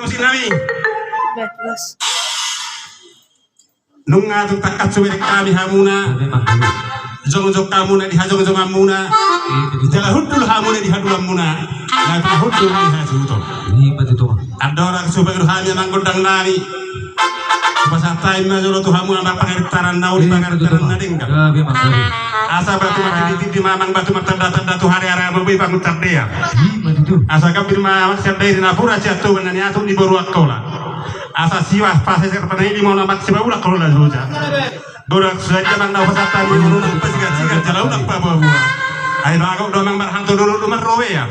Sinami Bagus. nunga tu takat suwere kami hamuna jong kamuna di hajong amuna jala hudul hamuna di hadul amuna na tu hudul di hasuto Ini betul. adora subaru hanya nanggodang nani pasah time na jolo tu hamuna ba pangirtaran nauli pangirtaran nadingga Gabi makari. asa batu mati di mamang batu tanda tu hari-hari ababai bangun tardea Ini betul. asa kabir ma sadai na pura jatuh nani atu di baru akola asa siwa pase serpanai di mau namat siwa ulah kola joja dorak saja mang na pasatan di mulu pasiga jalau nak pa bawa ai bago do mang marhang to dulu dumar rowe ya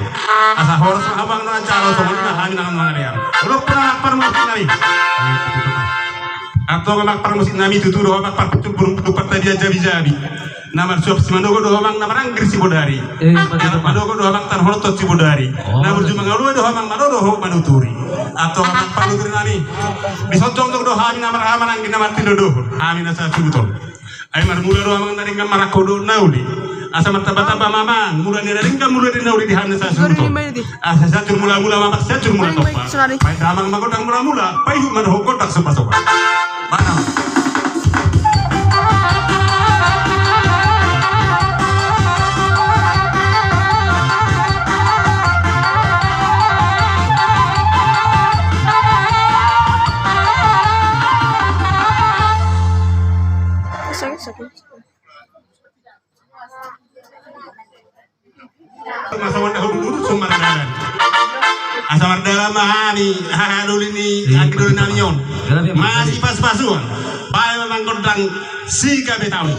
asa horos abang na calo so mana hamin nang mangarian lo pernah permusin nami atau mak permusin nami tutu do mak perputu burung putu partai dia jabi namar suap si mandogo do mang namar anggir si bodari mandogo do mang tan holotot si bodari namar juma ngalu do mang madodo ho manuturi atau mak panuturi nami bisotong do hamin namar haman anggir namar tindo do hamin asa subutol ay mar mula do mang naring namar kodo naudi asa martaba-taba mamang mula ni naring mula di naudi di hamin asa subutol asa satur mula-mula mamak satur mula topa pai damang magodang mula-mula pai man ho kotak sepasokan mana masa wanda hudu sumar dalan asa mardala mahani halul ini akidul namion masih pas-pasuan bae memang godang siga betawi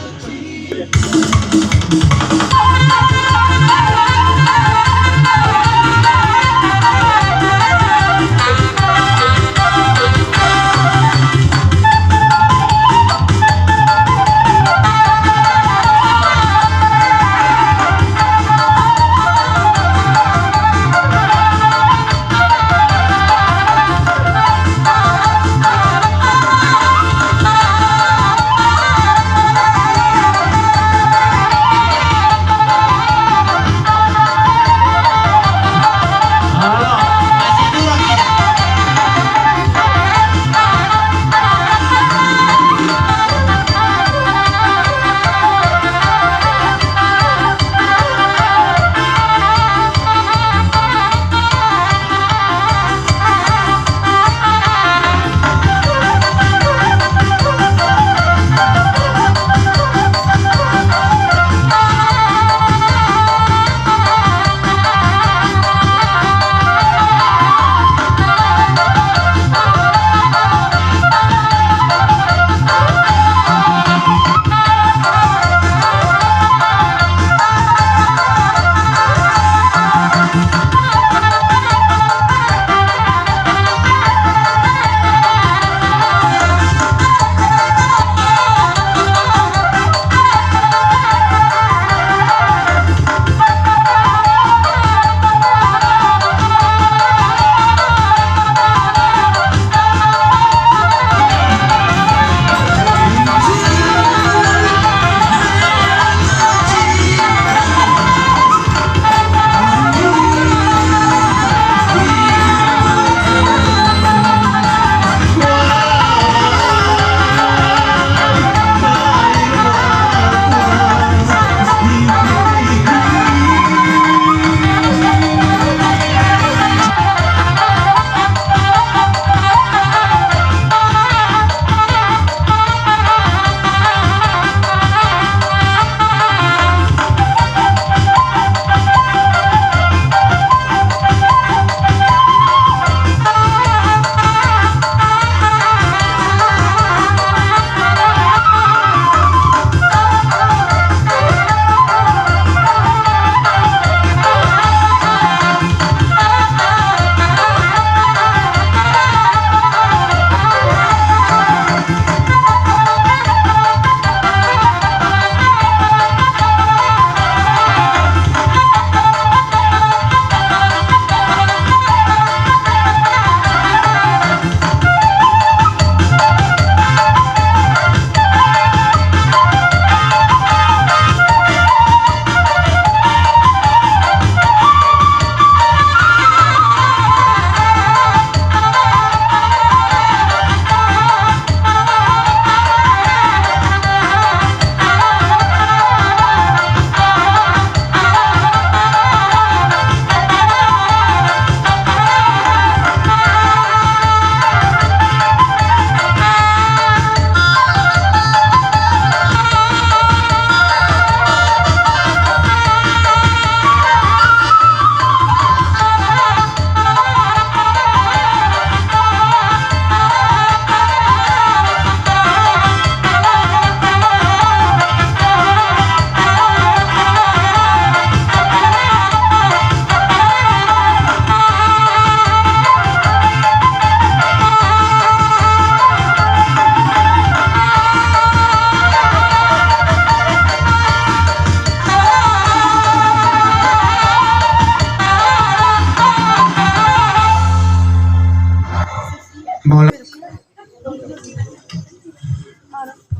mulai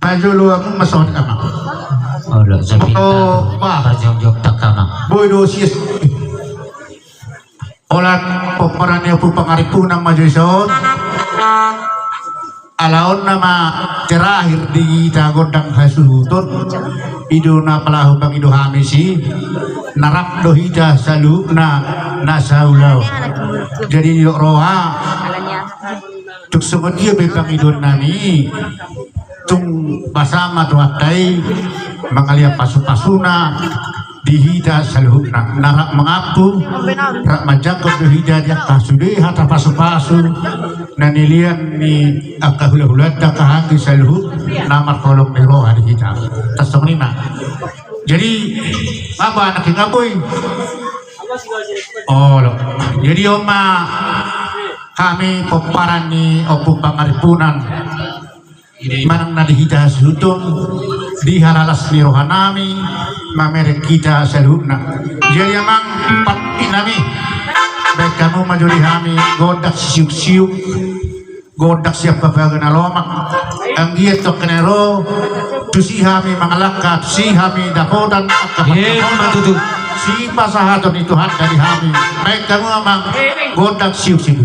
maju lu aku masuk apa Olo sabi oh wah Parjong tak kana. boy dosis olat pemeran yang pangaripunan maju son alaon nama terakhir di Tagodang Hasulutun iduna pelahu bang idu hamisi narap dohida saluna nasaulau jadi roha tuk semua dia bebang idun nami tung basama tuatai mengalia pasu-pasuna dihida salhuna narak mengapu rak majangkot dihida dia kasudi hata pasu-pasu nanilian ni akahula-hula kahati salhut namar tolong ni roha dihida tasawalina jadi apa anak yang ngaboy oh loh jadi oma kami pemparan ni opu pangaripunan manang na dihida salhutun dihalalas ni rohanami mamerek kita salhutna jadi amang empat inami baik kamu majuli hami godak siuk-siuk godak siapa bagana lomak ang giat to kenero tusi hami mangalaka tusi hami dakotan Matutu. si pasahaton itu hat dari hami baik kamu amang godak siuk-siuk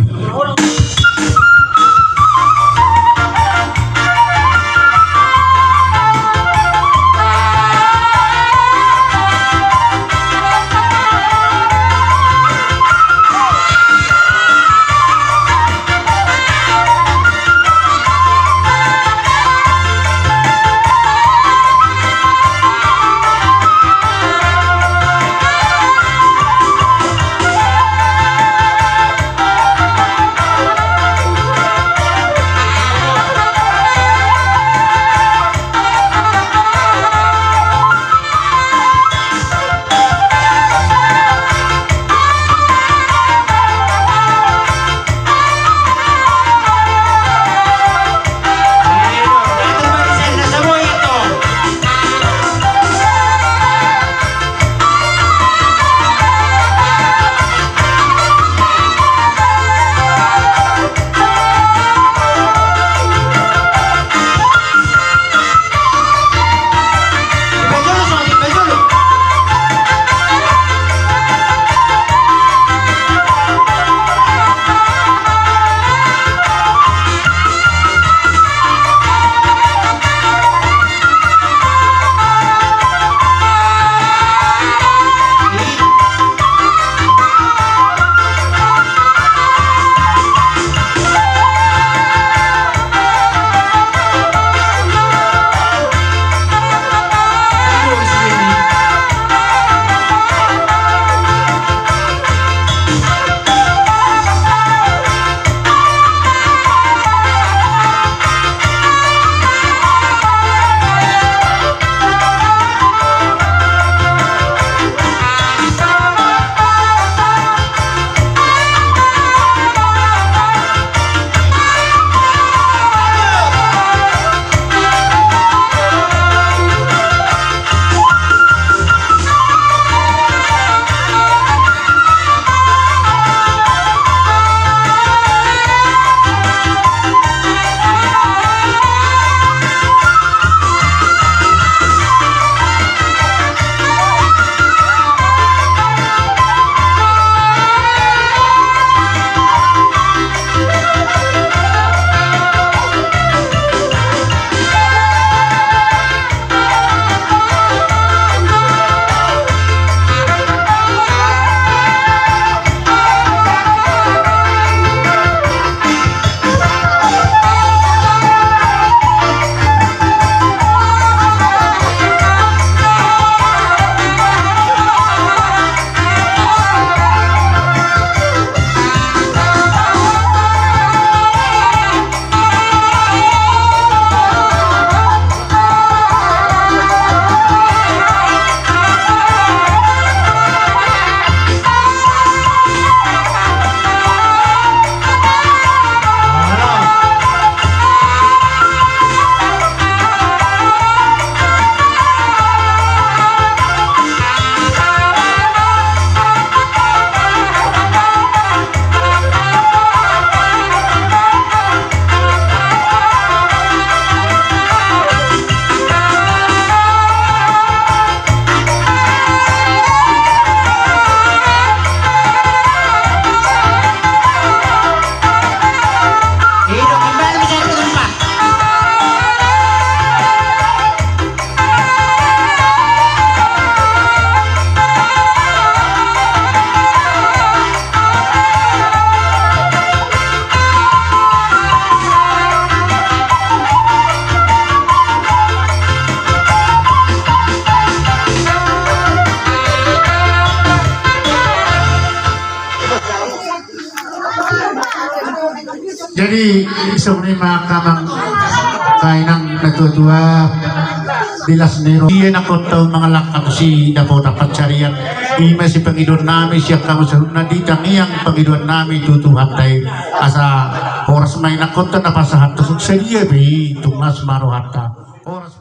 Jadi sebenarnya kamang kainang natutua dilas nero. Iya nakot tahu mga lakang si dapat dapat carian. Ima si pangidon namin siya kamu sa naditang iyang pangidon namin tutuhat tayo asa oras may nakot na pasahat tusok sa iya be tungas maruhata oras